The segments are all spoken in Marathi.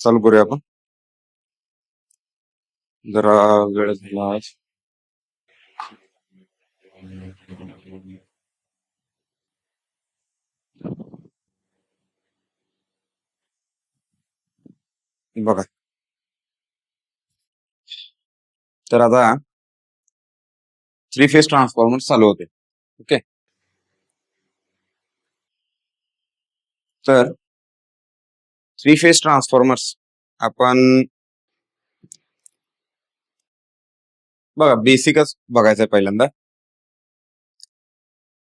चालू करूया आपण. जरा वेळ झाला आज. बघा, तर आता 3 फेज ट्रान्सफॉर्मर चालू होते. ओके, तर 3 फेज ट्रान्सफॉर्मर्स आपण बघा बेसिकच बघायचंय पहिल्यांदा.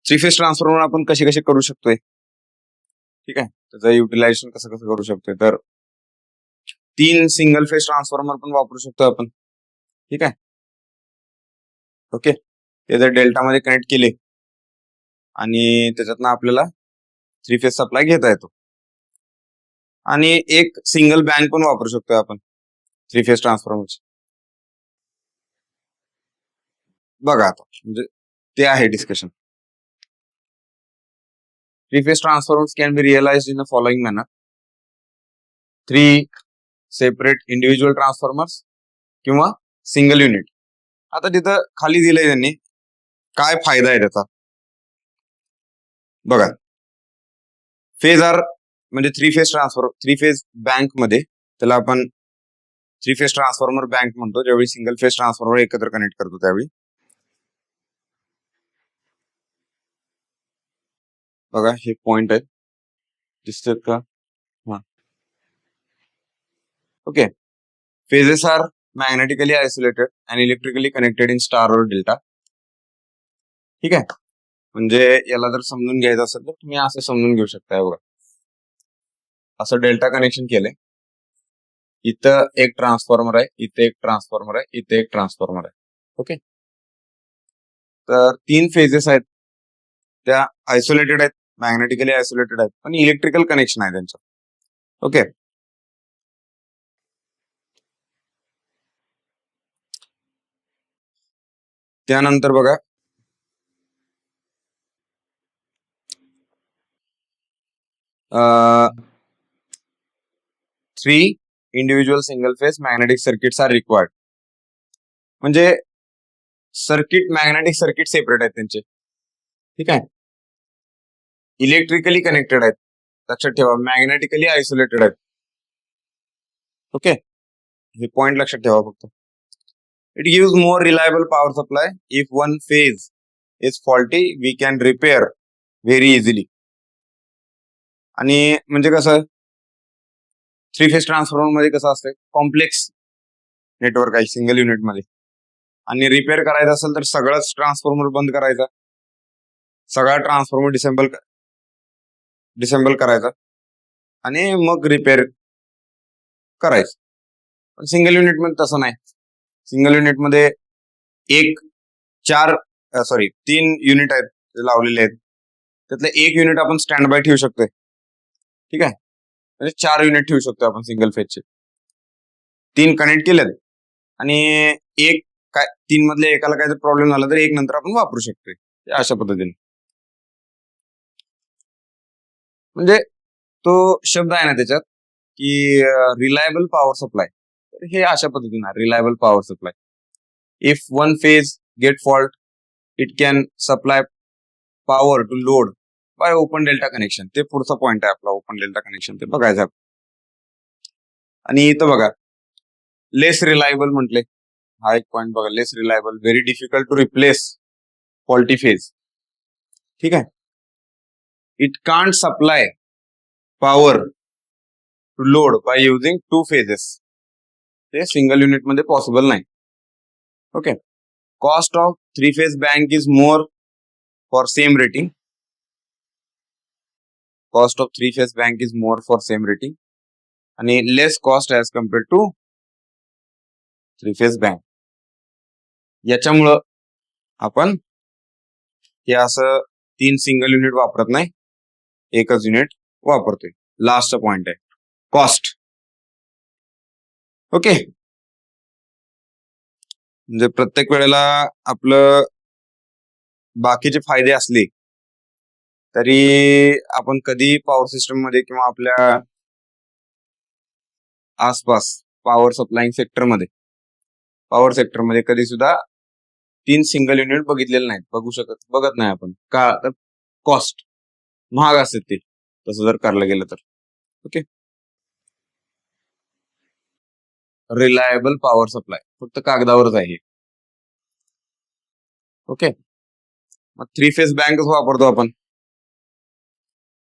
3 फेज ट्रान्सफॉर्मर आपण कसे कसे करू शकतोय, ठीक आहे, त्याचं युटिलायझेशन कसं कसं करू शकतोय. तर 3 सिंगल फेज ट्रान्सफॉर्मर पण वापरू शकतो आपण, ठीक आहे. ओके, ते जर डेल्टामध्ये कनेक्ट केले आणि त्याच्यातनं आपल्याला 3 फेज सप्लाय घेता येतो. आणि एक सिंगल बँक पण वापरू शकतोय आपण 3 फेज ट्रान्सफॉर्मरची. बघा आता म्हणजे ते आहे discussion. 3 phase transformers can be realised in the following manner. 3 separate individual transformers किंवा सिंगल युनिट. आता तिथं खाली दिलंय त्यांनी काय फायदा आहे त्याचा. बघा, फेज आर म्हणजे 3 फेज बँक मध्ये त्याला आपण 3 फेज ट्रान्सफॉर्मर बँक म्हणतो, ज्यावेळी सिंगल फेज ट्रान्सफॉर्मर एकत्र कनेक्ट करतो त्यावेळी. बघा हे पॉइंट आहेत, दिसतात का? हा, okay. Phases are magnetically isolated and electrically connected in star or delta. ठीक आहे, म्हणजे याला जर समजून घ्यायचं असेल तर तुम्ही असं समजून घेऊ शकता. बघा, असं डेल्टा कनेक्शन केलंय. इथं एक ट्रान्सफॉर्मर आहे, इथे एक ट्रान्सफॉर्मर आहे, इथे एक ट्रान्सफॉर्मर आहे. ओके, तर 3 फेजेस आहेत, त्या आयसोलेटेड आहेत, मॅग्नेटिकली आयसोलेटेड आहेत, पण इलेक्ट्रिकल कनेक्शन आहे त्यांचं. ओके, त्यानंतर बघा, three individual single phase magnetic circuits are required. म्हणजे सर्किट, मॅग्नेटिक सर्किट सेपरेट आहेत त्यांचे, ठीक आहे. इलेक्ट्रिकली कनेक्टेड आहेत, लक्षात ठेवा, मॅग्नेटिकली आयसोलेटेड आहेत. ओके, हे पॉइंट लक्षात ठेवा फक्त. It gives more reliable power supply. If one phase is faulty we can repair very easily. आणि म्हणजे कसं, 3 फेज ट्रान्सफॉर्मर मध्ये कसं असतं, कॉम्प्लेक्स नेटवर्क आहे सिंगल युनिट मध्ये, आणि रिपेअर करायचं असेल तर सगळाच ट्रान्सफॉर्मर बंद करायचा, सगळा ट्रान्सफॉर्मर डिसेंबल करायचा आणि मग रिपेअर करायचं. पण सिंगल युनिट मध्ये तसं नाही. सिंगल युनिट मध्ये एक 3 युनिट आहेत लावलेले आहेत, त्यातलं एक युनिट आपण स्टँड बाय ठेवू शकतोय, ठीक आहे. म्हणजे 4 युनिट ठेवू शकतो आपण सिंगल फेजचे. 3 कनेक्ट केलेत आणि एक काय 3 मधल्या एकाला काय प्रॉब्लेम झाला तर एक नंतर आपण वापरू शकतोय, अशा पद्धतीने. म्हणजे तो शब्द आहे ना त्याच्यात की रिलायबल पॉवर सप्लाय, तर हे अशा पद्धतीने reliable power supply. If one phase get fault it can supply power to load by open delta connection. ते पुढचा पॉइंट आहे आपला, ओपन डेल्टा कनेक्शन, ते बघायचं. आणि इथं बघा लेस रिलायबल म्हटले, हा एक पॉइंट बघा, less reliable, very difficult to replace faulty phase, ठीक आहे. It can't supply power to load by using 2 phases. ते सिंगल युनिट मध्ये पॉसिबल नाही. Okay, cost of 3 phase bank is more for same rating. Cost of 3 phase bank is more for same rating आणि less cost as compare to 3 phase bank. याच्यामुळं आपण हे असं 3 सिंगल युनिट वापरत नाही, एकच युनिट वापरतोय. लास्टचा पॉइंट आहे कॉस्ट. ओके, म्हणजे प्रत्येक वेळेला आपलं बाकीचे फायदे असले तरी आपण कधी पॉवर सिस्टम मध्ये किंवा आपल्या आसपास पॉवर सप्लाइंग सेक्टरमध्ये कधी सुद्धा 3 सिंगल युनिट बघितलेले नाहीत, बघत नाही आपण का, तर कॉस्ट महाग असते ते तसं जर करलं गेलं तर. ओके, रिलायबल पॉवर सप्लाय फक्त कागदावरच आहे. ओके, मग 3 फेज बँकच वापरतो आपण,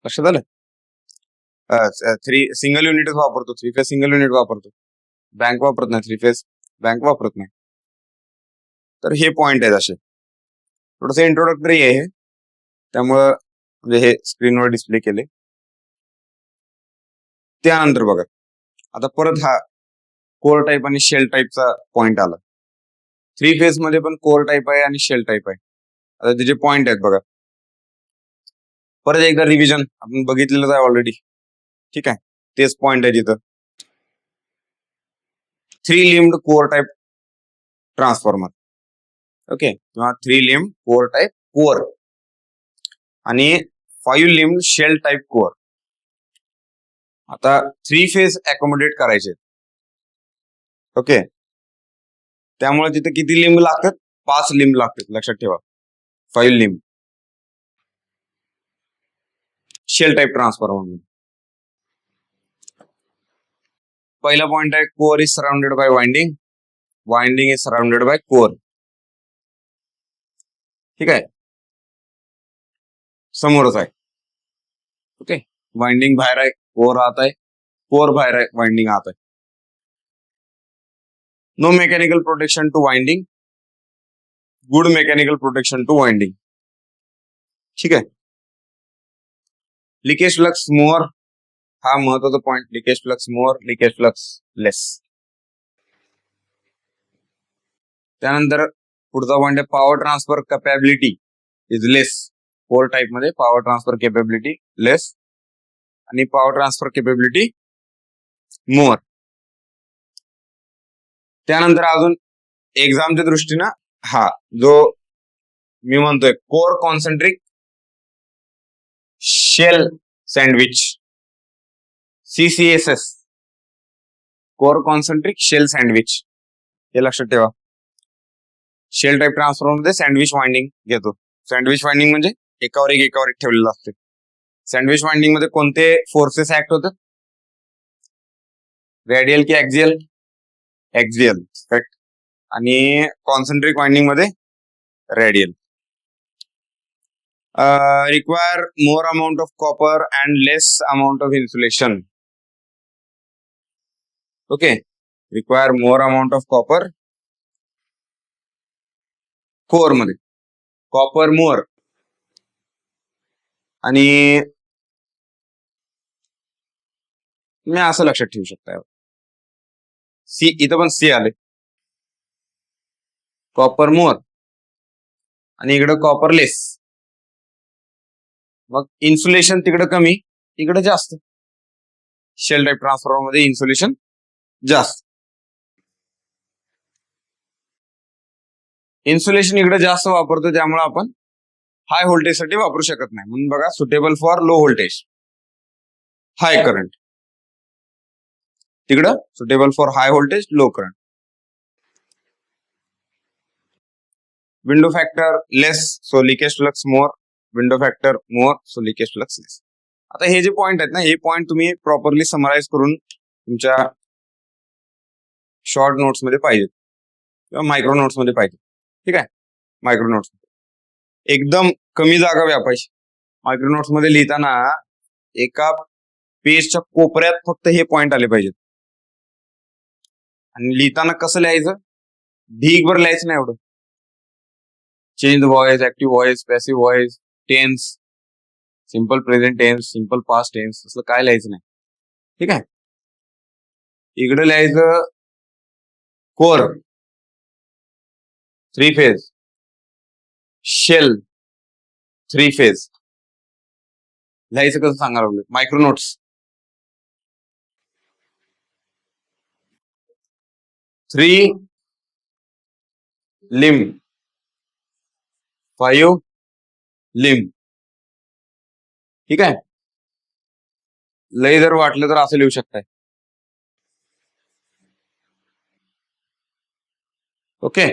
लक्षात आलं. 3 सिंगल युनिटच वापरतो, 3 फेज सिंगल युनिट वापरतो, बँक वापरत नाही, 3 फेज बँक वापरत नाही. तर हे पॉइंट आहेत असे, थोडस इंट्रोडक्टरी आहे हे, त्यामुळं म्हणजे हे स्क्रीनवर डिस्प्ले केले. त्यानंतर बघा आता परत हा कोर टाईप आणि शेल टाईपचा पॉइंट आला. 3 फेज मध्ये पण कोर टाईप आहे आणि शेल टाईप आहे. आता त्याचे पॉइंट आहेत बघा, परत एकदा रिव्हिजन आपण बघितलेलं आहे ऑलरेडी. ठीक आहे, तेच पॉइंट आहे तिथं. 3 limbed core type transformer, okay, किंवा 3 लिम्ड कोर टाईप कोर आणि 5 लिम्ड शेल टाईप कोर. आता 3 फेज अकोमोडेट करायचे, ओके, त्यामुळे तिथे किती लिंब लागतात, 5 लिंब लागतात, लक्षात ठेवा. 5 लिंब शेल टाईप ट्रान्सफॉर्मर. पहिला पॉइंट आहे core is surrounded by winding, winding is surrounded by core. ठीक आहे, समोरच आहे. ओके, वाइंडिंग बाहेर आहे, कोर आत आहे, कोर बाहेर आहे, वाइंडिंग आत आहे. No mechanical protection to winding, good mechanical protection to winding. ठीक आहे, लिकेज फ्लक्स मोर, हा महत्वाचा पॉइंट. Leakage flux more, leakage flux less. त्यानंतर पुढचा पॉइंट आहे power transfer capability is less. Core type मध्ये पॉवर ट्रान्सफर कॅपॅबिलिटी लेस आणि पॉवर ट्रान्सफर कॅपॅबिलिटी मोर. त्यानंतर अजून एक्झामच्या दृष्टीनं हा जो मी म्हणतोय core concentric shell sandwich, CCSS, core concentric shell sandwich, हे लक्षात ठेवा. शेल टाईप ट्रान्सफॉर्मर मध्ये सँडविच वाइंडिंग घेतो. सँडविच वाइंडिंग म्हणजे एकावर एक ठेवलेलं असते. सँडविच वाइंडिंग मध्ये कोणते फोर्सेस ऍक्ट होतात, रेडियल की ऍक्झियल, ऍक्झियल, करेक्ट. आणि कॉन्सेंट्रिक वाइंडिंग मध्ये radial. Require more amount of copper and less amount of insulation. Okay, require more amount of copper, core मध्ये कॉपर मोर आणि तुम्ही असं लक्षात ठेवू शकता. सी, इथं पण सी आले, कॉपर मोर आणि इकडे कॉपर लेस. मग इन्सुलेशन तिकडे कमी, इकडे जास्त. शेल टाईप ट्रान्सफॉर्मर मध्ये इन्सुलेशन जास्त. इन्सुलेशन इकडे जास्त वापरतो, त्यामुळे आपण हाय व्होल्टेज साठी वापरू शकत नाही. म्हणून बघा, suitable for low voltage, high current. तिकडं suitable for high voltage, low current. Window factor less, so leakage flux more. Window factor more, so leakage flux less. आता हे जे पॉइंट आहेत ना, हे पॉइंट तुम्ही प्रॉपरली समराइज करून तुमच्या शॉर्ट नोट्स मध्ये पाहिजेत किंवा मायक्रो नोट्स मध्ये पाहिजे. ठीक आहे, मायक्रो नोट्स एकदम कमी जागा व्यापायची. मायक्रो नोट्स मध्ये लिहिताना एका पेजच्या कोपऱ्यात फक्त हे पॉइंट आले पाहिजेत. आणि लिहिताना कसं लिहायचं, ढीगभर लिहायचं नाही एवढं. Change voice, active voice, passive voice, tense, simple present tense, simple past tense, असं काय लिहायचं नाही. ठीक आहे, इकडे लिहायचं कोर 3 फेज, शेल 3 फेज. लिहायचं कसं सांगा लागलं, मायक्रो नोट्स. 3 limb, 5 limb. ठीक आहे, लय जर वाटलं तर असं लिहू शकताय. ओके.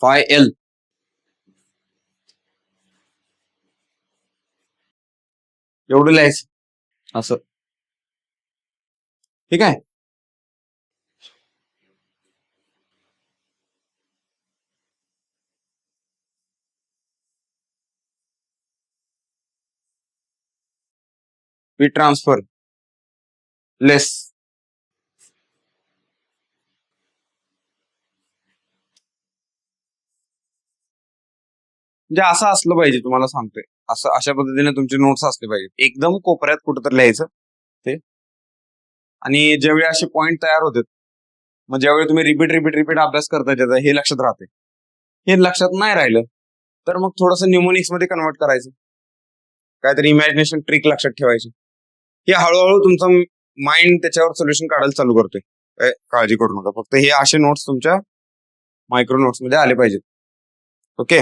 फाय एल एवढं लिहायचं असं. ठीक आहे. वी ट्रान्सफर लेस म्हणजे असं असलं पाहिजे. तुम्हाला सांगतोय असं अशा पद्धतीने तुमचे नोट्स असले पाहिजे. एकदम कोपऱ्यात कुठं तर लिहायचं ते. आणि ज्यावेळी असे पॉइंट तयार होतात, मग ज्यावेळी तुम्ही रिपीट अभ्यास करता त्याचा हे लक्षात राहते. हे लक्षात नाही राहिलं तर मग थोडंसं न्यूमोनिक्स मध्ये कन्वर्ट करायचं, काहीतरी इमॅजिनेशन ट्रिक लक्षात ठेवायची. हे हळूहळू तुमचं माइंड त्याच्यावर सोल्युशन काढायला चालू करतोय. काळजी करू नका, फक्त हे असे नोट्स तुमच्या मायक्रो नोट्स मध्ये आले पाहिजेत. ओके,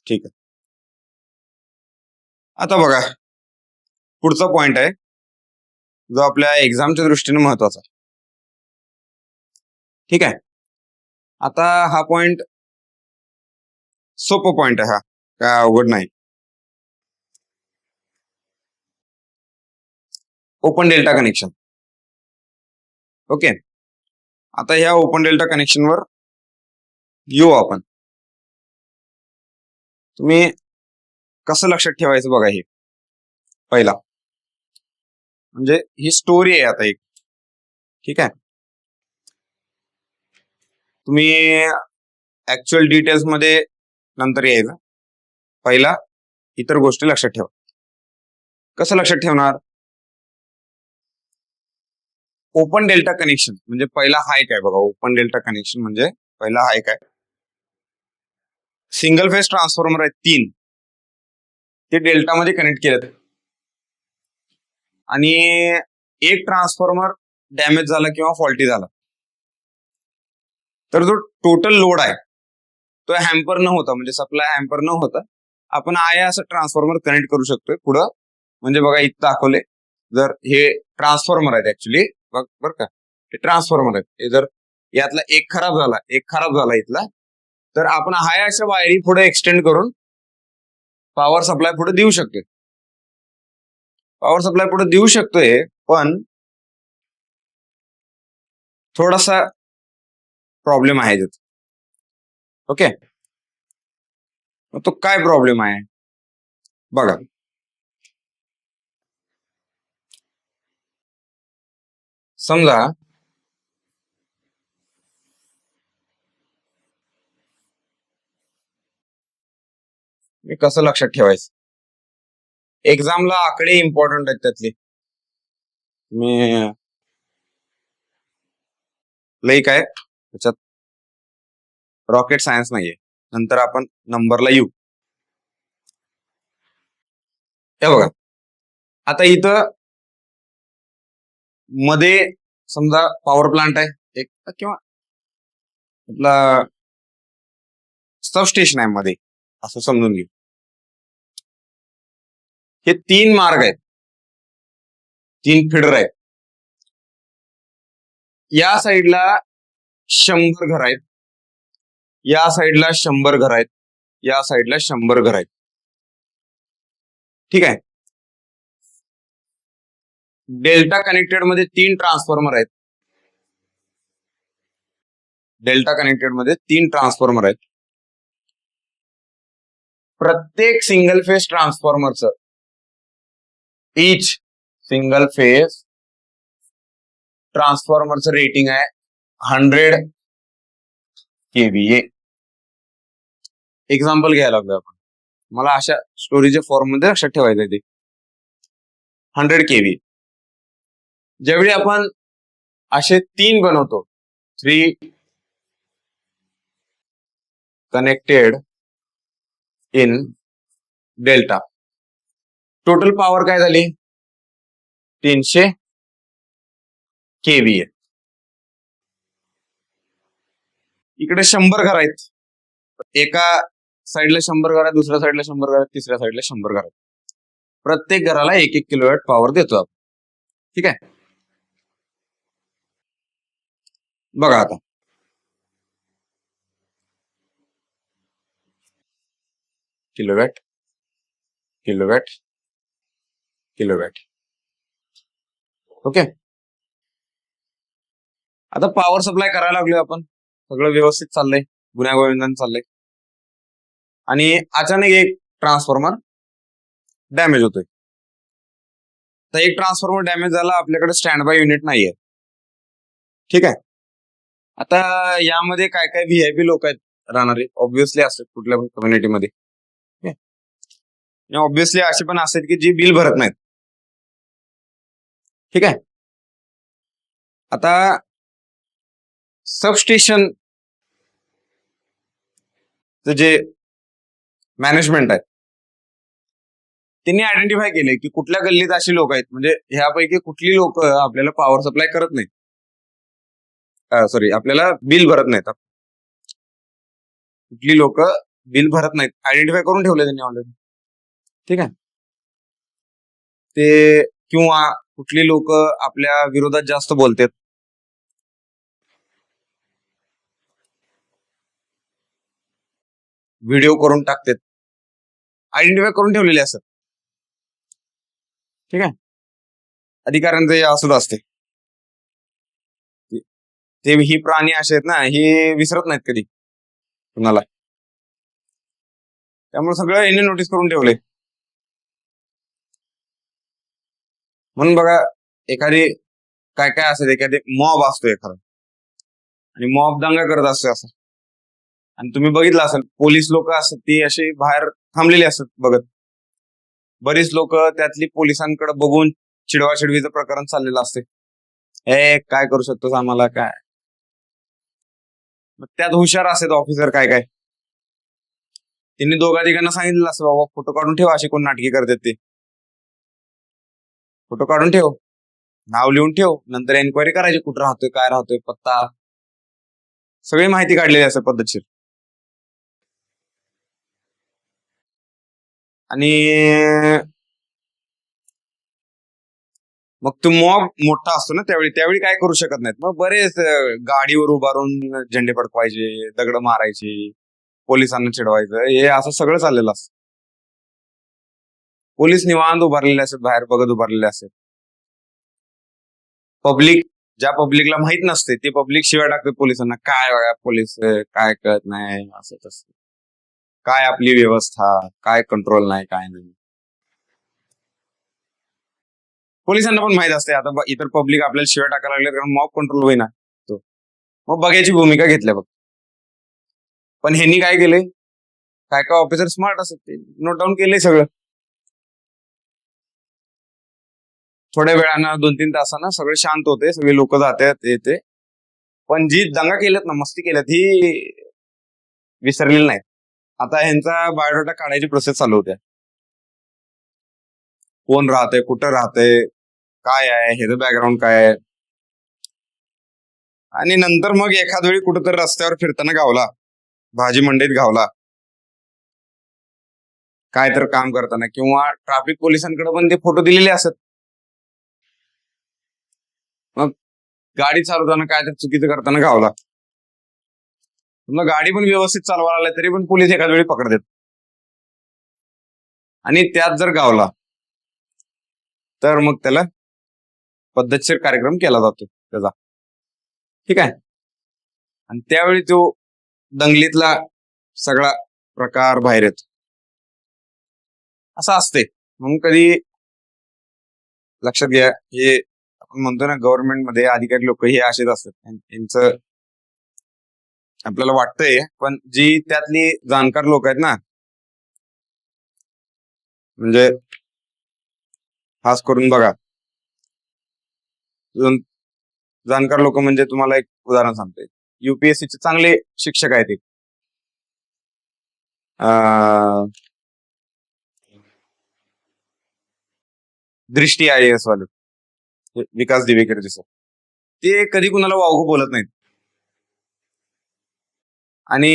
ठीक आहे. आता बघा, पुढचा पॉइंट आहे जो आपल्या एक्झामच्या दृष्टीने महत्वाचा आहे. ठीक आहे. आता हा पॉइंट सोपा पॉइंट आहे, हा काय अवघड नाही. Open delta connection. ओके. आता ह्या ओपन डेल्टा कनेक्शनवर येऊ आपण. तुम्ही कसं लक्षात ठेवायचं बघा. हे पहिला म्हणजे ही स्टोरी आहे आता एक. ठीक आहे. तुम्ही ऍक्च्युअल डिटेल्स मध्ये नंतर यायचं. पहिला इतर गोष्टी लक्षात ठेवा. कसं लक्षात ठेवणार? ओपन डेल्टा कनेक्शन म्हणजे पहिला हाय काय बघा. ओपन डेल्टा कनेक्शन म्हणजे पहिला हाय काय, सिंगल फेज ट्रान्सफॉर्मर आहेत 3, ते डेल्टा मध्ये कनेक्ट केलेत आणि एक ट्रान्सफॉर्मर डॅमेज झाला किंवा फॉल्टी झाला तर जो टोटल लोड आहे तो हॅम्पर न होता, म्हणजे सप्लाय हॅम्पर न होता आपण आहे असं ट्रान्सफॉर्मर कनेक्ट करू शकतोय पुढं. म्हणजे बघा इथं दाखवले, जर हे ट्रान्सफॉर्मर आहेत ऍक्च्युली बरं का, हे ट्रान्सफॉर्मर आहेत. हे जर यातला एक खराब झाला इथला, तर आपण हाय अशा वायरी पुढे एक्सटेंड करून पॉवर सप्लाय पुढे देऊ शकतोय. पण थोडासा प्रॉब्लेम आहे त्याचा. ओके, तो काय प्रॉब्लेम आहे बघा. समजा मी कसं लक्षात ठेवायचं, एक्झामला आकडे इम्पॉर्टंट आहेत त्यातले. मी लई काय त्याच्यात रॉकेट सायन्स नाहीये, नंतर आपण नंबरला येऊ. हे बघा, आता इथं मध्ये समजा पॉवर प्लांट आहे एक किंवा आपला सबस्टेशन आहे मध्ये, असं समजून घेऊ. हे 3 मार्ग आहेत, 3 फिडर आहेत. या साईडला 100 घर आहेत, या साईडला 100 घर आहेत, या साईडला 100 घर आहेत. ठीक आहे. डेल्टा कनेक्टेड मध्ये 3 ट्रान्सफॉर्मर आहेत. प्रत्येक सिंगल फेज ट्रान्सफॉर्मरचं ईच सिंगल फेज ट्रान्सफॉर्मरचं रेटिंग आहे 100 kVA. एक्झाम्पल घ्यायला लागलो आपण, मला अशा स्टोरीच्या फॉर्म मध्ये लक्षात ठेवायचं ते 100 kVA. ज्यावेळी आपण असे 3 बनवतो, 3 connected in delta, total power काय झाली 300 kVA. इकडे 100 घर आहेत, एका साईडला 100 घर आहेत, दुसऱ्या साईडला 100 घर आहेत, तिसऱ्या साईडला 100 घर आहेत. प्रत्येक घराला 1-1 किलोवॅट पॉवर देतो आपण. ठीक आहे. बघा आता किलोवॅट किलोवॅट किलोवॅट. ओके. आता पॉवर सप्लाय करायला लागलोय आपण, सगळं व्यवस्थित चाललंय, गुण्यागोविंदाने चाललंय, आणि अचानक एक ट्रान्सफॉर्मर डॅमेज होतोय. तर एक ट्रान्सफॉर्मर डॅमेज झाला, आपल्याकडे स्टँड बाय युनिट नाहीये. ठीक आहे. आता यामध्ये काय काय व्हीआयपी लोक आहेत राहणारे, ऑब्व्हियसली असतात कुठल्या कम्युनिटीमध्ये. ऑब्व्हियसली असे पण असतात की जी बिल भरत नाहीत. ठीक आहे. आता सबस्टेशन जे मॅनेजमेंट आहे त्यांनी आयडेंटिफाय केले की कुठल्या गल्लीत अशी लोक आहेत, म्हणजे ह्यापैकी कुठली लोक आपल्याला पॉवर सप्लाय करत नाहीत, सॉरी आपल्याला बिल भरत नाहीत, कुठली लोक बिल भरत नाहीत आयडेंटिफाय करून ठेवले त्यांनी ऑलरेडी. ठीक आहे. ते किंवा कुठली लोक आपल्या विरोधात जास्त बोलतात, व्हिडिओ करून टाकतात, आयडेंटिफाय करून ठेवलेले असतात. ठीक आहे. अधिकाऱ्यांचं हे असंच असते, ते ही प्राणी असे आहेत ना, हे विसरत नाहीत कधी कुणाला, त्यामुळे सगळं यांनी नोटीस करून ठेवले. म्हणून बघा, एखादी काय काय असते, एखादी मॉब असतो एखादा, आणि मॉब दंगा करत असतो असं, आणि तुम्ही बघितलं असेल पोलीस लोक असतात ती अशी बाहेर थांबलेली असतात बघत, बरीच लोक त्यातली पोलिसांकडे बघून चिडवाचिडवीचं प्रकरण चाललेलं असते, हे काय करू शकतोस आम्हाला काय. मग त्यात हुशार असतात ऑफिसर काय काय, त्यांनी दोघा तिघांना सांगितलं असं, बाबा फोटो काढून ठेवा, अशी कोण नाटकी करतात ते, फोटो काढून ठेव, नाव लिहून ठेव, नंतर एन्क्वायरी करायची कुठं राहतोय, काय राहतोय, पत्ता, सगळी माहिती काढलेली असते पद्धतशीर. आणि मग तो मॉब मोठा असतो ना त्यावेळी काय करू शकत नाहीत, मग बरेच गाडीवर उभारून झेंडे फडकवायचे, दगड मारायचे, पोलिसांना चिडवायचं, हे असं सगळं चाललेलं असतं. पोलीस निवांत उभारलेले असतात, बाहेर बघत उभारलेले असतात. पब्लिक, ज्या पब्लिकला माहित नसते ते पब्लिक शिवाय टाकतात पोलिसांना, काय बघा पोलीस काय कळत नाही, असं तसं, काय आपली व्यवस्था, काय कंट्रोल नाही, काय नाही. पोलिसांना पण माहित असते आता इतर पब्लिक आपल्याला शिवाय टाकायला लागले कारण मॉब कंट्रोल होईना, मग बघायची भूमिका घेतल्या बघ. पण ह्यांनी काय केले, काय काय ऑफिसर स्मार्ट असतात, ते नोट डाऊन केले सगळं. थोड्या वेळानं 2-3 तासानं सगळे शांत होते, सगळे लोक जातात येते, पण जी दंगा केल्यात ना, मस्ती केल्यात, ही विसरलेली नाहीत. आता ह्यांचा बायोडाटा काढायची प्रोसेस चालू होत्या, कोण राहते, कुठं राहते, काय आहे ह्याचं बॅकग्राऊंड काय आहे. आणि नंतर मग एखाद वेळी कुठंतरी रस्त्यावर फिरताना गावला, भाजी मंडईत गावला, काय तर काम करताना, किंवा ट्रॅफिक पोलिसांकडे पण ते फोटो दिलेले असत, मग गाडी चालवताना काय तर चुकीचं करताना गावला, मग गाडी पण व्यवस्थित चालवायला लागली तरी पण पोलीस एखाद वेळी पकडतात. आणि त्यात जर गावला तर मग त्याला पद्धतशीर कार्यक्रम केला जातो त्याचा. ठीक आहे. आणि त्यावेळी तो दंगलीतला सगळा प्रकार बाहेर येतो, असं असते. म्हणून कधी लक्षात घ्या, हे आपण म्हणतो ना गव्हर्नमेंटमध्ये अधिकारी लोक हे असेच असतात, यांचं आपल्याला वाटतंय, पण जी त्यातली जाणकार लोक आहेत ना, म्हणजे खास करून बघा, जाणकार लोक म्हणजे तुम्हाला एक उदाहरण सांगतोय, युपीएससीचे चांगले शिक्षक आहेत, दृष्टी IAS वाले विकास दिवेकर सर, ते कधी कुणाला वावगं बोलत नाहीत. आणि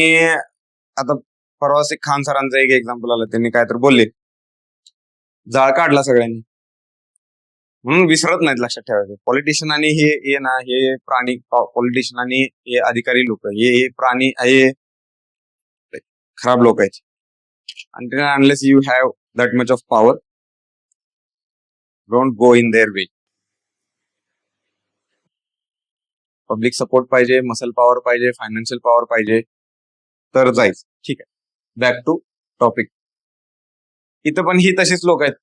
आता परवाच एक खान सरांचं एक एक्झाम्पल आलं, त्यांनी काय तर बोलले, जाळ काढला सगळ्यांनी, म्हणून विसरत नाहीत, लक्षात ठेवायचं. पॉलिटिशियन आणि हे ना, हे प्राणी, पॉलिटिशियन आणि हे अधिकारी लोक, हे प्राणी, हे खराब लोक आहेत. Unless you have that much of power, don't go in their way. Public support पाहिजे, मसल पॉवर पाहिजे, फायनान्शियल पॉवर पाहिजे, तर जायचं. ठीक आहे, बॅक टू टॉपिक. इथं पण ही तशीच लोक आहेत.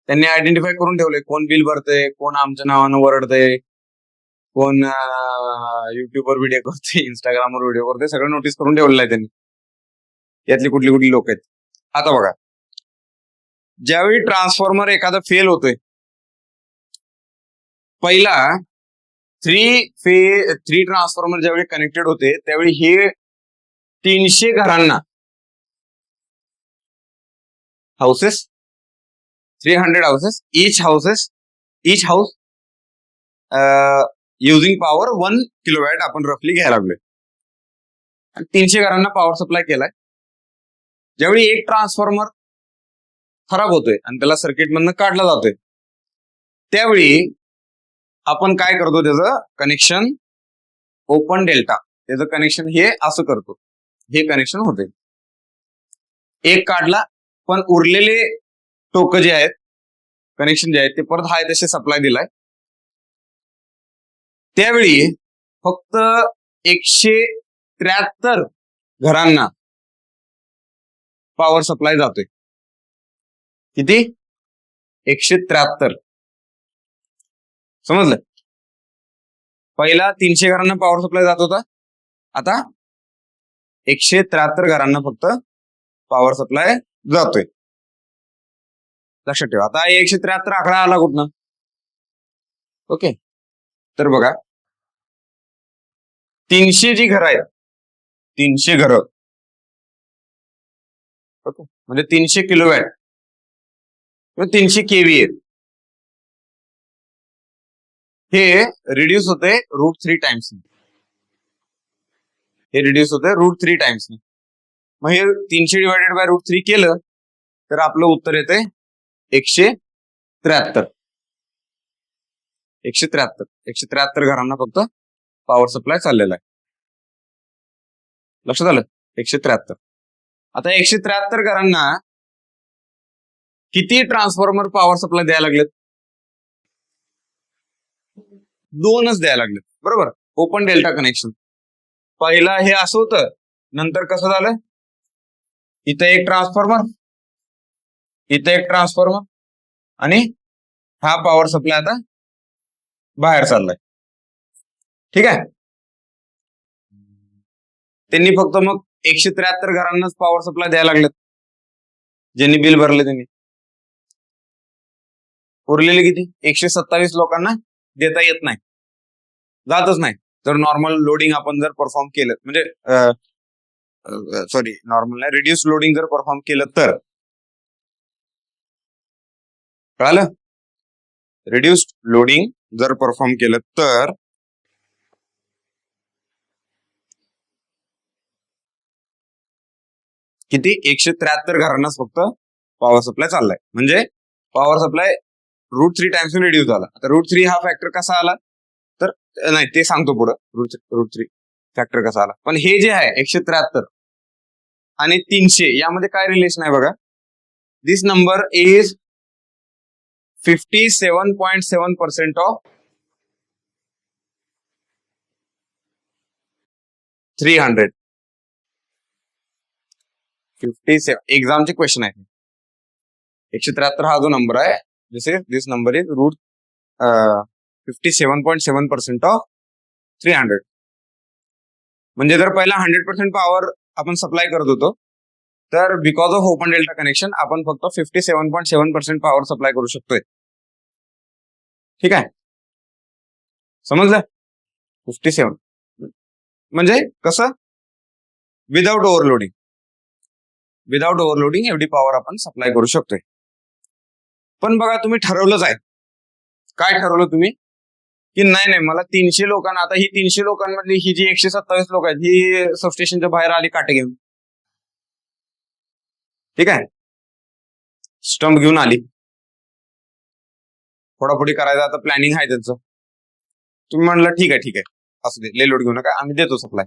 त्यांनी आयडेंटिफाय करून ठेवले कोण बिल भरते, कोण आमच्या नावानं वरडते, कोण युट्यूबवर व्हिडिओ करते, इंस्टाग्रामवर व्हिडिओ करते, सगळं नोटीस करून ठेवलेलं आहे त्यांनी. यातली कुठली कुठली लोक आहेत. आता बघा, ज्यावेळी ट्रान्सफॉर्मर एखादा फेल होतोय, पहिला थ्री ट्रान्सफॉर्मर ज्यावेळी कनेक्टेड होते, त्यावेळी हे 300 घरांना, हाऊसेस, 300 हाऊसेस, इच हाऊस युझिंग पॉवर 1 किलोवॅट आपण रफली घ्यायला लागलोय. आणि 300 घरांना पॉवर सप्लाय केलाय. ज्यावेळी एक ट्रान्सफॉर्मर खराब होतोय आणि त्याला सर्किटमधनं काढला जातोय, त्यावेळी आपण काय करतो, त्याचं कनेक्शन ओपन डेल्टा, त्याचं कनेक्शन हे असं करतो, हे कनेक्शन होते. एक काढला, पण उरलेले टोक जे आहेत, कनेक्शन जे आहेत, ते परत हाय तसे सप्लाय दिलाय. त्यावेळी फक्त 173 घरांना पॉवर सप्लाय जातोय. किती? 173. समजलं? पहिला 300 घरांना पॉवर सप्लाय जात होता, आता 173 घरांना फक्त पॉवर सप्लाय जातोय. लक्षात ठेवा. आता 173 आकडा आला कुठनं? ओके, तर बघा, 300 जी घरं आहेत, 300 घरं, ओके, म्हणजे 300 किलोवॅट किंवा 300 केव्हीए, हे रिड्यूस होते √3 टाइम्स. हे रिड्यूस होते √3 टाइम्स. मग हे 300 डिवायडेड बाय √3 केलं तर आपलं उत्तर येते 173. 173 घरांना फक्त पॉवर सप्लाय चाललेला आहे. लक्षात आलं? 173. आता 173 घरांना किती ट्रान्सफॉर्मर पॉवर सप्लाय द्यायला लागलेत? 2च द्यायला लागलेत, बरोबर. Open delta connection. पहिला हे असं होतं, नंतर कसं झालं, इथं एक ट्रान्सफॉर्मर, इथं एक ट्रान्सफॉर्मर, आणि हा पॉवर सप्लाय आता बाहेर चाललाय. ठीक आहे. त्यांनी फक्त मग 173 घरांनाच पॉवर सप्लाय द्यायला लागलेत, ज्यांनी बिल भरले त्यांनी. उरलेले किती? 127 लोकांना देता येत नाही, जातच नाही. जर नॉर्मल लोडिंग आपण जर परफॉर्म केलं, म्हणजे नॉर्मल नाही, रिड्यूस लोडिंग जर परफॉर्म केलं तर. कळालं? रिड्युस्ड लोडिंग जर परफॉर्म केलं तर किती? 173 घरांनाच फक्त पॉवर सप्लाय चाललाय. म्हणजे पॉवर सप्लाय √3 टाइम्स रिड्यूस झाला. आता √3 हा फॅक्टर कसा आला, तर नाही, ते सांगतो पुढं, √3 फॅक्टर कसा आला. पण हे जे आहे 173 आणि 300 यामध्ये काय रिलेशन आहे बघा. दिस नंबर इज 57.7% ऑफ 300. 57 एक्झामचे क्वेश्चन आहे. 173 हा जो नंबर आहे, दिस नंबर इज 57.7% ऑफ 300. म्हणजे जर पहिला 100% पॉवर आपण सप्लाय करत होतो, तर because of open delta connection आपण फक्त 57.7% पॉवर सप्लाय करू शकतोय. ठीक आहे, समजलं? 57 म्हणजे कसं? विदाउट ओव्हरलोडिंग एवढी पॉवर आपण सप्लाय करू शकतोय. पण बघा, तुम्ही ठरवलंच आहे. काय ठरवलं तुम्ही? की नाही, मला 300 लोकांना, आता ही 300 लोकांमधली ही जी 127 लोक आहेत, ही सबस्टेशनच्या बाहेर आली काटे घेऊन. ठीक आहे, स्टंप घेऊन आली, फोडाफोडी करायचं आता प्लॅनिंग आहे त्यांचं. तुम्ही म्हणलं ठीक आहे असू दे, लय लोड घेऊ नका, आम्ही देतो सप्लाय.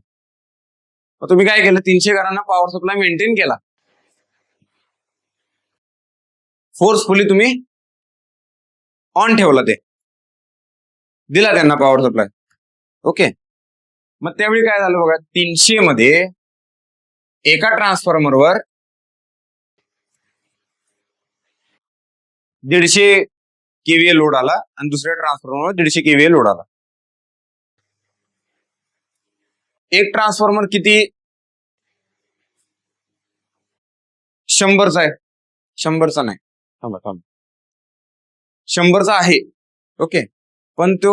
मग तुम्ही काय केलं, 300 घरांना पॉवर सप्लाय मेंटेन केला. फोर्सफुली तुम्ही ऑन ठेवलं, ते दिला त्यांना पॉवर सप्लाय. ओके. मग त्यावेळी काय झालं बघा, 300 मध्ये एका ट्रान्सफॉर्मरवर 150 केव्हीए लोड आला आणि दुसऱ्या ट्रान्सफॉर्मरवर 150 केव्हीए लोड आला. एक ट्रान्सफॉर्मर किती 100चा आहे, 100चा नाही, 100चा आहे. ओके. पण तो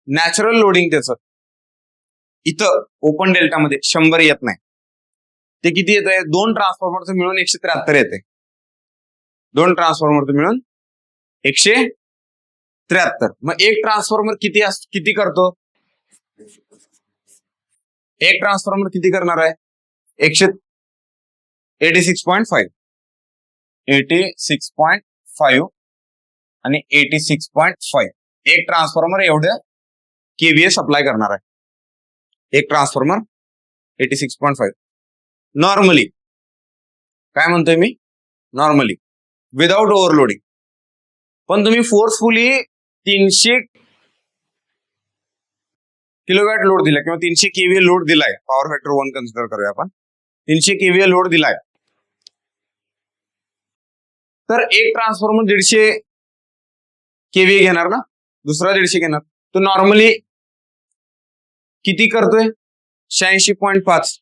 नॅचरल लोडिंग त्याचं इथं ओपन डेल्टामध्ये 100 येत नाही. ते किती येत आहे, 2 ट्रान्सफॉर्मरचं मिळून 173 येते. 2 ट्रान्सफॉर्मरचं मिळून 173. मग एक ट्रान्सफॉर्मर किती करतो, एक ट्रान्सफॉर्मर किती करणार आहे, 86.5 आणि 86.5 एक ट्रान्सफॉर्मर एवढं केव्हीए सप्लाय करणार आहे. एक ट्रान्सफॉर्मर 86.5 नॉर्मली. काय म्हणतोय मी, नॉर्मली विदाउट ओव्हरलोडिंग. पण तुम्ही फोर्सफुली 300 किलोवॅट लोड दिला किंवा 300 केव्हीए लोड दिलाय, पॉवर फॅक्टर 1 कन्सिडर करूया आपण, 300 केव्हीए लोड दिलाय, तर एक ट्रान्सफॉर्मर 150 केव्हीए घेणार ना, दुसरा 150 घेणार. तो नॉर्मली किती करतोय, 86.5.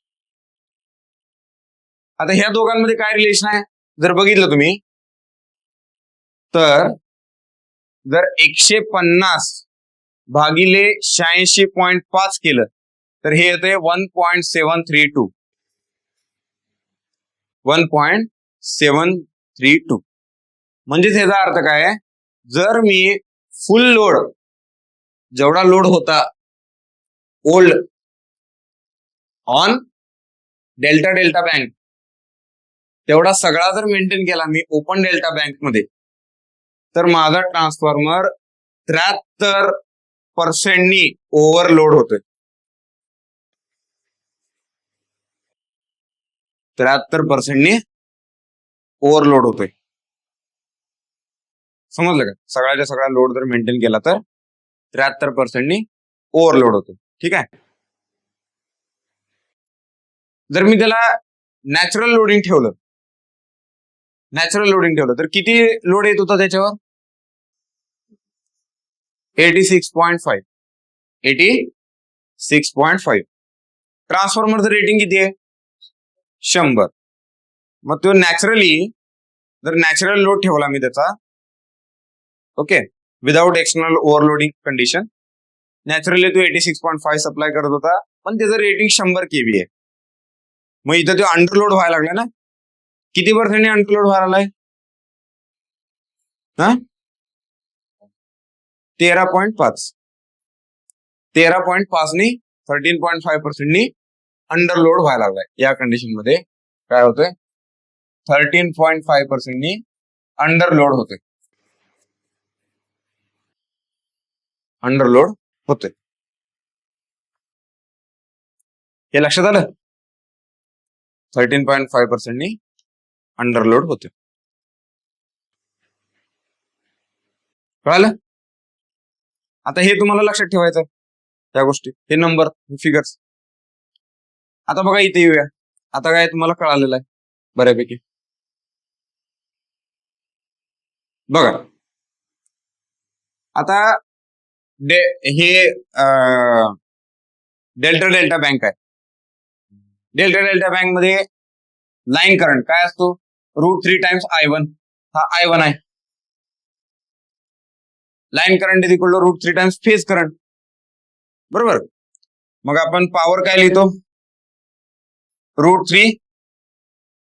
आता ह्या दोघांमध्ये काय रिलेशन आहे जर बघितलं तुम्ही, तर जर 150 भागिले 86.5 केलं तर हे येते 1.732. 1.732. म्हणजेच ह्याचा अर्थ काय आहे, जर मी फुल लोड जेवढा लोड होता ओल्ड ऑन डेल्टा बँक तेवढा सगळा जर मेंटेन केला मी ओपन डेल्टा बँक मध्ये, तर माझा ट्रान्सफॉर्मर 73% ओव्हरलोड होतोय. 73% ओव्हरलोड होतोय. समजलं का, सगळ्याच्या सगळा लोड जर मेंटेन केला तर 73% ओव्हरलोड होतो. ठीक आहे. जर मी त्याला नॅचरल लोडिंग ठेवलं तर किती लोड येत होता त्याच्यावर, 86.5. ट्रान्सफॉर्मरचं रेटिंग किती आहे, 100. मग तो जर नॅचरल लोड ठेवला मी त्याचा, okay, without external overloading condition, naturally तो 86.5 सप्लाय करत होता, पण त्याचं रेटिंग 100 केव्ही आहे. मग इथं तो अंडरलोड व्हायला लागला ना, किती पर्सेंट अंडरलोड व्हायला लागलाय, 13.5. 13.5 नी 13.5% अंडरलोड व्हायला लागलाय. या कंडिशन मध्ये काय होतंय, 13.5% अंडरलोड होतोय. अंडरलोड होतोय. हे लक्षात आलं, 13.5% अंडरलोड होते. कळालं. आता हे तुम्हाला लक्षात ठेवायचं, त्या गोष्टी, हे नंबर, फिगर्स. आता बघा इथे येऊया. आता काय तुम्हाला कळालेलं आहे बऱ्यापैकी. बघा आता हे डेल्टा बँक आहे. डेल्टा बँक मध्ये लाईन करंट काय असतो, √3 टाइम्स I1. हा I1 आहे. Line current is equal to √3 times phase current, बरोबर. मग आपण पॉवर काय लिहितो, √3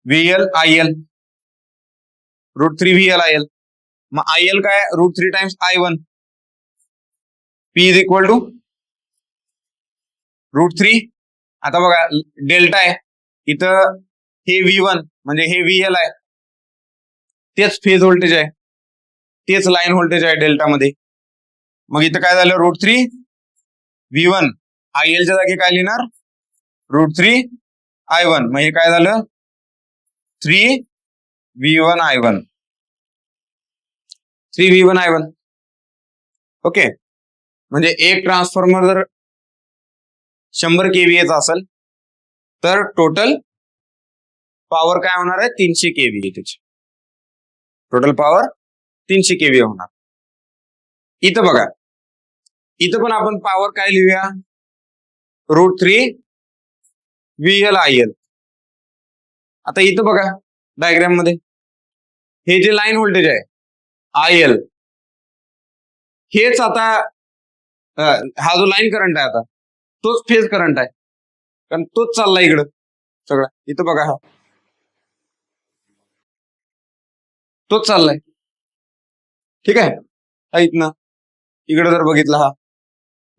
VL IL. √3 VL IL. मग IL काय, √3 times I1. P is equal to √3. आता बघा डेल्टा आहे इथं, हे V1 म्हणजे हे VL आहे, तेच फेज व्होल्टेज आहे, तेच लाईन व्होल्टेज आहे डेल्टामध्ये. मग इथं काय झालं, √3 V1 IL च्या जागी काय लिहिणार, √3 I1. मग हे काय झालं, 3 V1 I1. 3 V1 I1. Okay. म्हणजे एक ट्रान्सफॉर्मर जर 100 kVA चा असेल तर टोटल पॉवर काय होणार आहे, 300 kVA त्याची. टोटल पॉवर 300 kVA होणार. इथं बघा, इथं पण आपण पॉवर काय लिहूया, √3 VL IL. आता इथं बघा डायग्राम मध्ये हे जे लाईन व्होल्टेज आहे IL, हेच आता हा जो लाईन करंट आहे आता तोच फेज करंट आहे, कारण तोच चाललाय इकडं सगळं. इथं बघा हा तोच चाललाय. ठीक आहे. हा इथनं इकडे जर बघितला हा,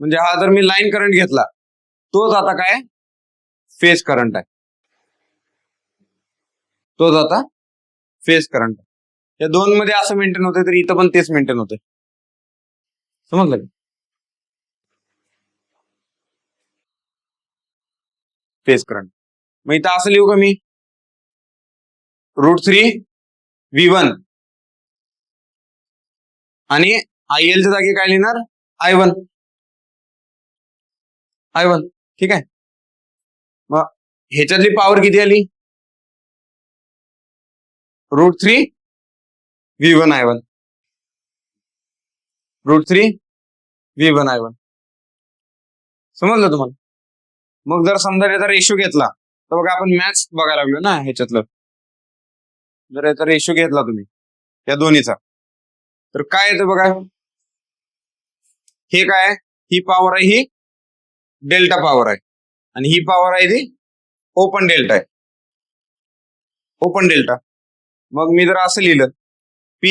म्हणजे हा जर मी लाईन करंट घेतला तोच आता काय फेज करंट आहे, तोच आता फेज करंट आहे. या दोन मध्ये असं मेंटेन होते तर इथं पण तेच मेंटेन होते. समजलं का, फेज करंट. मग इथं असं लिहू का मी, √3 V1 आणि IL च्या जागी काय लिहिणार, I1. ठीक आहे. मग ह्याच्यातली पॉवर किती आली, √3 V1 I1. √3 V1 I1. समजलं तुम्हाला. मग जर समजा याचा रेशो घेतला तर बघा, आपण मॅथ्स बघायला लागलो ना ह्याच्यातलं. जर याचा रेशो घेतला तुम्ही या दोन्हीचा तर काय येतं बघा, हे काय, ही पॉवर आहे, ही डेल्टा पॉवर आहे, आणि ही पॉवर आहे ती ओपन डेल्टा आहे, ओपन डेल्टा. मग मी जर असं लिहिलं, P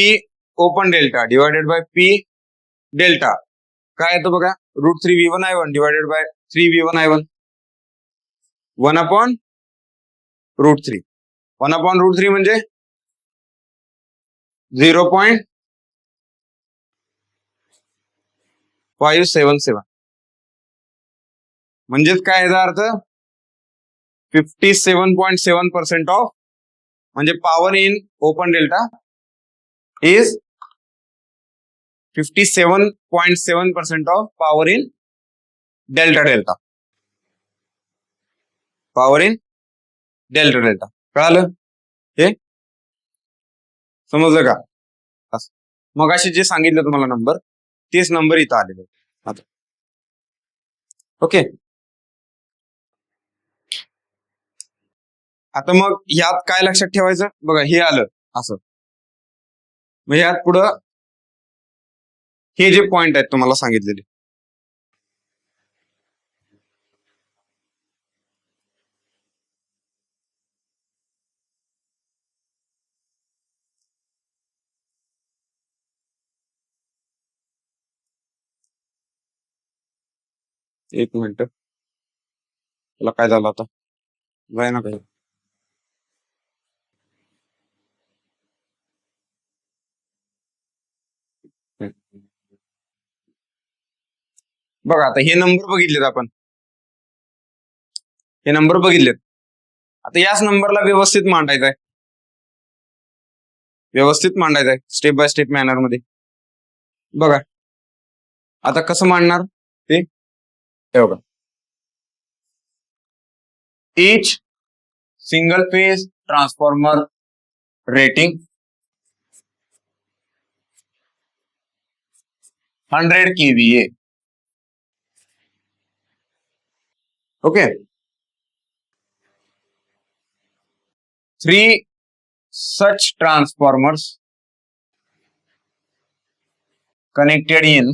open delta divided by P delta काय येतं बघा, √3 V1 I1 divided bye 3 V1 I1. 1/√3. 1/√3 म्हणजे 0.577. म्हणजेच काय याचा अर्थ, 57.7% ऑफ, म्हणजे power in open delta is 57.7% of power in delta delta. Power in delta delta. कळालं, हे समजलं का. मग असे जे सांगितलं तुम्हाला नंबर, तेच नंबर इथं आलेले आता. ओके. आता मग यात काय लक्षात ठेवायचं बघा, हे आलं असं, मग यात पुढं हे जे पॉइंट आहेत तुम्हाला सांगितलेले, एक मिनिट, त्याला काय झालं आता, जाय ना काही. बघा आता हे नंबर बघितलेत आपण, हे नंबर बघितलेत. आता याच नंबरला व्यवस्थित मांडायचं आहे, व्यवस्थित मांडायचं आहे स्टेप बाय स्टेप मॅनर मध्ये. बघा आता कसं मांडणार ते, बघा, each single phase transformer rating 100 kVA. Okay. 3 such transformers connected in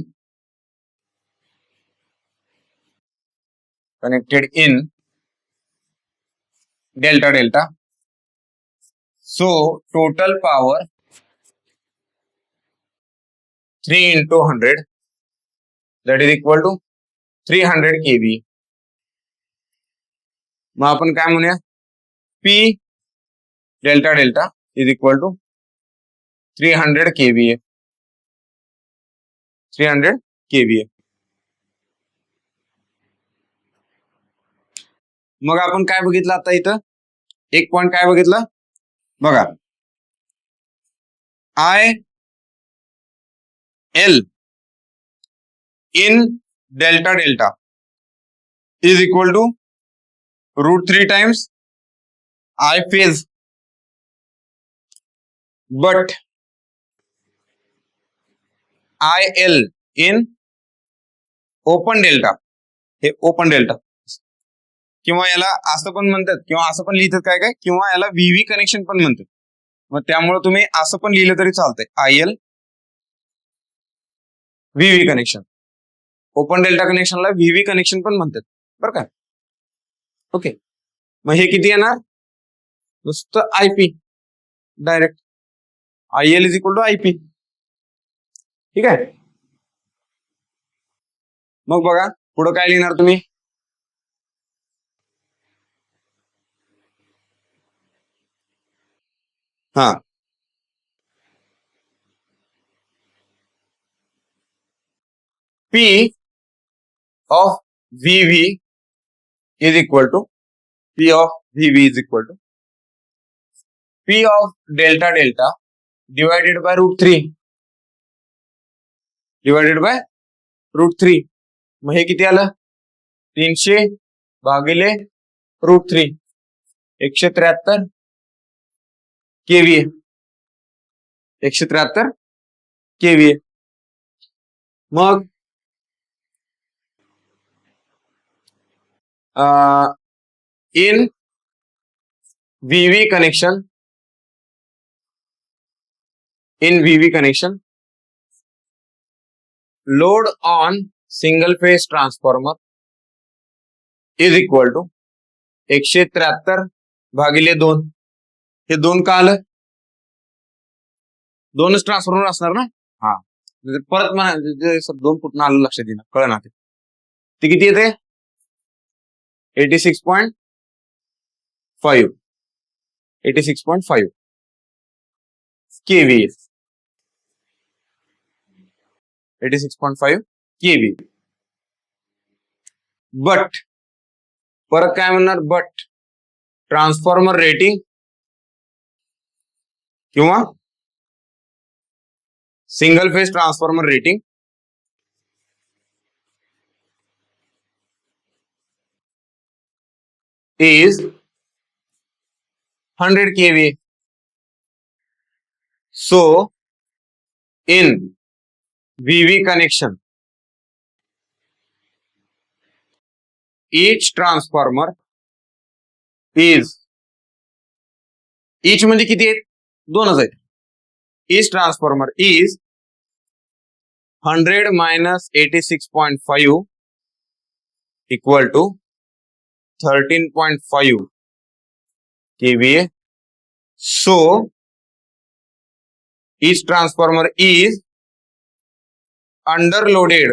delta delta. So total power 3 into 100, that is equal to 300 kV. मग आपण काय म्हणूया, P delta delta is equal to 300 kVA. 300 kVA. मग आपण काय बघितलं आता इथं एक पॉइंट काय बघितलं बघा, IL in delta delta is equal to √3 times I phase, but IL in open delta, हे ओपन डेल्टा किंवा याला असं पण म्हणतात किंवा असं पण लिहितात काय काय, किंवा याला व्हीव्ही कनेक्शन पण म्हणतात. मग त्यामुळे तुम्ही असं पण लिहिलं तरी चालतंय, IL VV connection. Open delta कनेक्शनला व्हीव्ही कनेक्शन पण म्हणतात बरं का. ओके, मग हे किती येणार, नुसतं IP direct, IL is equal to IP. ठीक आहे, मग बघा पुढं काय लिहिणार तुम्ही, हा P of VV is equal to P of VV is equal to P of delta delta divided by √3 divided by √3. मग हे किती आलं, 300 भागिले √3, 173 kVA, 173 kVA. मग in VV connection, load on single phase transformer is equal to 173 भागिले 2. हे 2 का आलं, 2च ट्रान्सफॉर्मर असणार ना, हा परत म्हणा 2 कुठं आलं लक्षात येईना, कळ ना ते किती येते, 86.5 kVA, 86.5 kVA. बट परत काय म्हणणार, बट ट्रान्सफॉर्मर रेटिंग किंवा single phase transformer rating is 100 kVA. So in VV connection, each transformer is, each म्हणजे किती आहेत, 2च आहेत. Each transformer is 100 minus 86.5 equal to 13.5 kVA. So each transformer is underloaded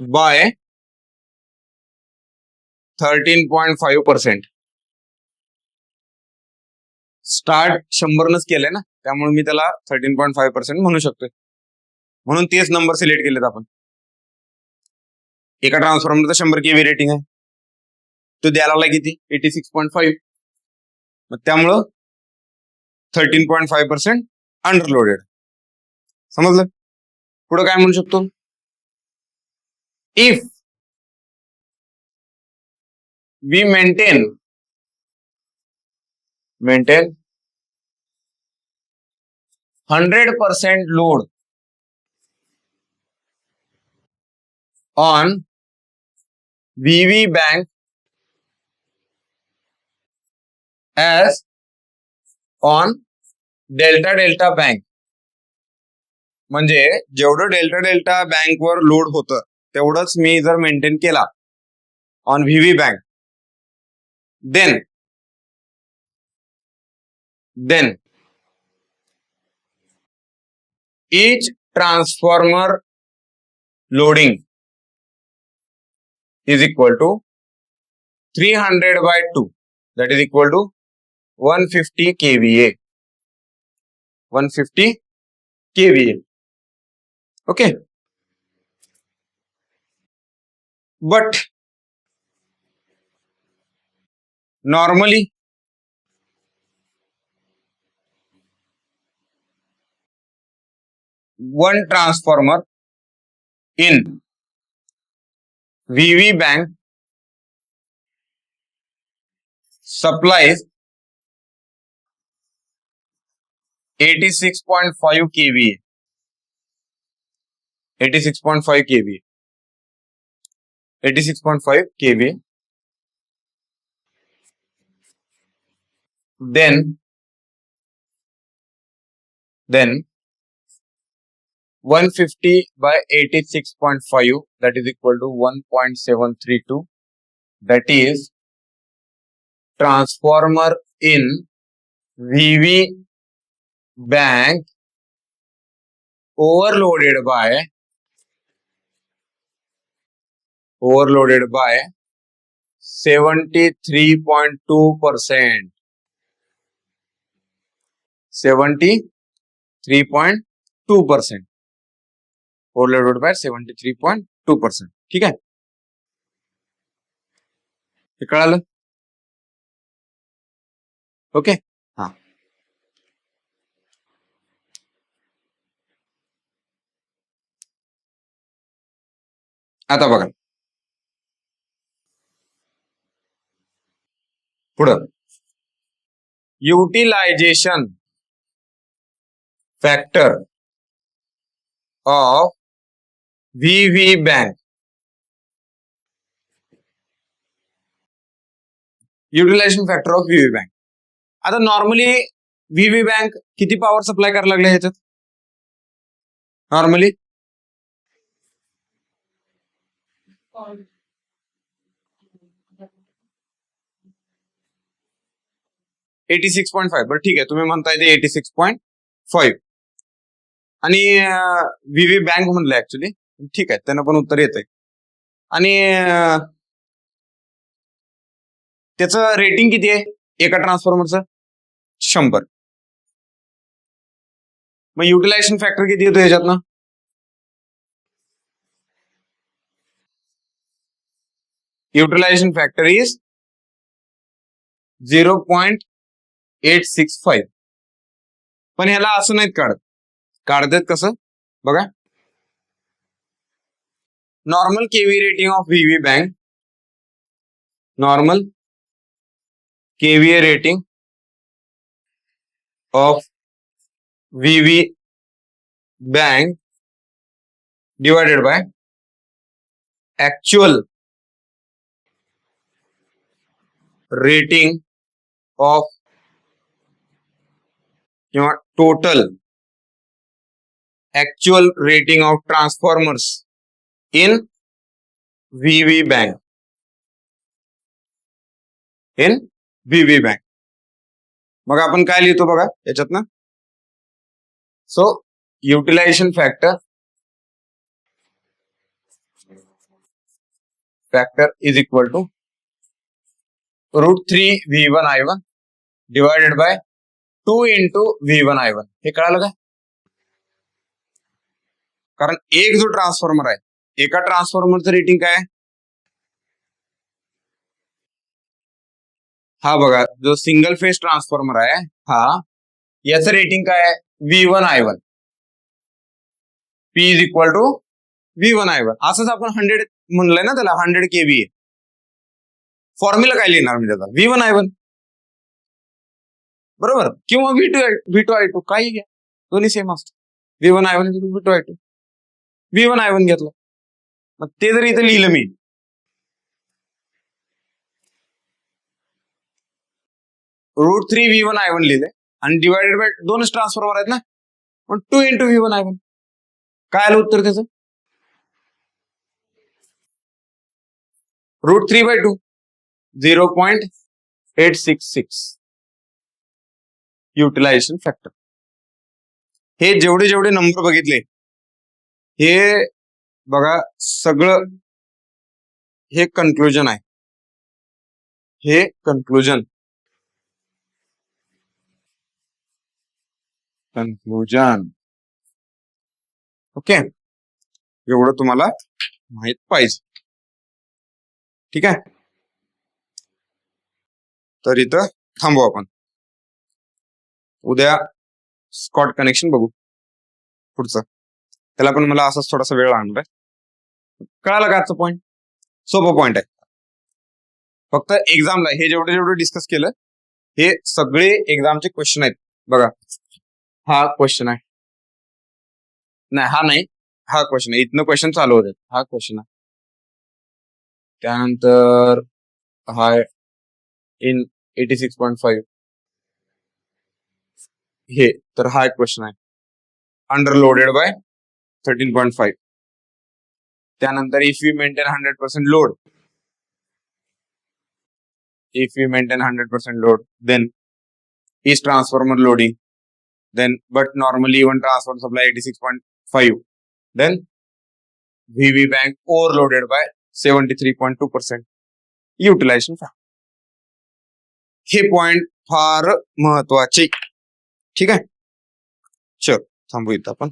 by 13.5%. Start 100 केलंय ना, त्यामुळे मी त्याला 13.5% म्हणू शकतोय, म्हणून तेच नंबर सिलेक्ट केलेत आपण. एका ट्रान्सफॉर्मरचा 100 kVA रेटिंग आहे, तो द्यायला लागला किती, 86.5. मग त्यामुळं 13.5% अंडरलोडेड. समजलं, पुढे काय म्हणू शकतो, if we maintain 100% load on VV bank as on delta delta bank. म्हणजे जेवढं डेल्टा डेल्टा बँक वर लोड होतं तेवढंच मी जर मेंटेन केला on VV bank, then each transformer loading is equal to 300/2, that is equal to 150 kVA. 150 kVA. Okay, but normally one transformer in VV bank supplies 86.5 kVA. 86.5 kVA. 86.5 kVA. Then 150 by 86.5, that is equal to 1.732. That is transformer in VV bank overloaded by 73.2%. 73.2%. Overloaded by 73.2%. ठीक आहे, हे कळालं? ओके, हा. आता बघा पुढं, utilisation factor of VV bank. Utilisation factor of VV bank. आता नॉर्मली VV bank किती पॉवर सप्लाय करायला लागले ह्याच्यात? नॉर्मली 86.5. बरं ठीक आहे, तुम्ही म्हणताय ते 86.5 आणि VV bank म्हणलं ऍक्च्युली. ठीक आहे, त्यांना पण उत्तर येत आहे. आणि त्याचं रेटिंग किती आहे एका ट्रान्सफॉर्मरचं? 100. मग युटिलायझेशन फॅक्टर किती येतो याच्यातनं? Utilisation factor is 0.865. पण ह्याला असं नाहीत काढतात कसं बघा. Normal kV rating of VV bank, normal KVA rating of VV bank divided by actual rating of total actual rating of transformers in VV bank. in VV bank. मग आपण काय लिहितो बघा याच्यातनं. So utilization factor is equal to √3 V1 I1 divided by 2 into V1 I1. हे कळालं का? कारण एक जो ट्रान्सफॉर्मर आहे, एका ट्रान्सफॉर्मरचं रेटिंग काय आहे? हा बघा, जो सिंगल फेज ट्रान्सफॉर्मर आहे हा, याचं रेटिंग काय आहे? V1 I1. P is equal to V1 I1. असंच आपण 100 म्हणलंय ना त्याला, 100 kVA. फॉर्म्युला काय लिहिणार मी त्याचा? V1 I1 बरोबर, किंवा V2 I2 काही घ्या, दोन्ही सेम असतात. V1 I1 V2 I2. V1 I1 घेतलं, मग ते जर इथे लिहिलं मी, √3 V1 I1 लिहिले आणि डिवायडेड बाय दोनच ट्रान्सफॉर्मर आहेत ना, पण 2 into V1 I1. काय आलं उत्तर त्याचं? √3/2 0.866 युटिलायझेशन फॅक्टर. हे जेवढे नंबर बघितले हे बघा, सगळं हे कन्क्लुजन आहे. हे कन्क्लुजन कन्क्लुजन. ओके, एवढं तुम्हाला माहित पाहिजे. ठीक आहे, तर इथं थांबू आपण. उद्या स्कॉट कनेक्शन बघू पुढचं. त्याला पण मला असाच थोडासा वेळ लागणार आहे. कळालं का आजचं पॉईंट? सोपं पॉईंट आहे. फक्त एक्झामला हे जेवढे जेवढे डिस्कस केलं हे सगळे एक्झामचे क्वेश्चन आहेत. बघा, हा क्वेश्चन आहे, नाही हा नाही, हा क्वेश्चन आहे. इथनं क्वेश्चन चालू होते, हा क्वेश्चन आहे. त्यानंतर हा इन 86.5 हे, तर हा एक क्वेश्चन आहे. Under loaded by 13.5. त्यानंतर if you maintain 100% load, if we maintain 100% load, then is transformer loading, then but normally even transformer supply 86.5, then VB bank overloaded by 73.2% utilization factor. हे पॉइंट फार महत्वाचे. ठीक आहे, चल थांबू इथं आपण.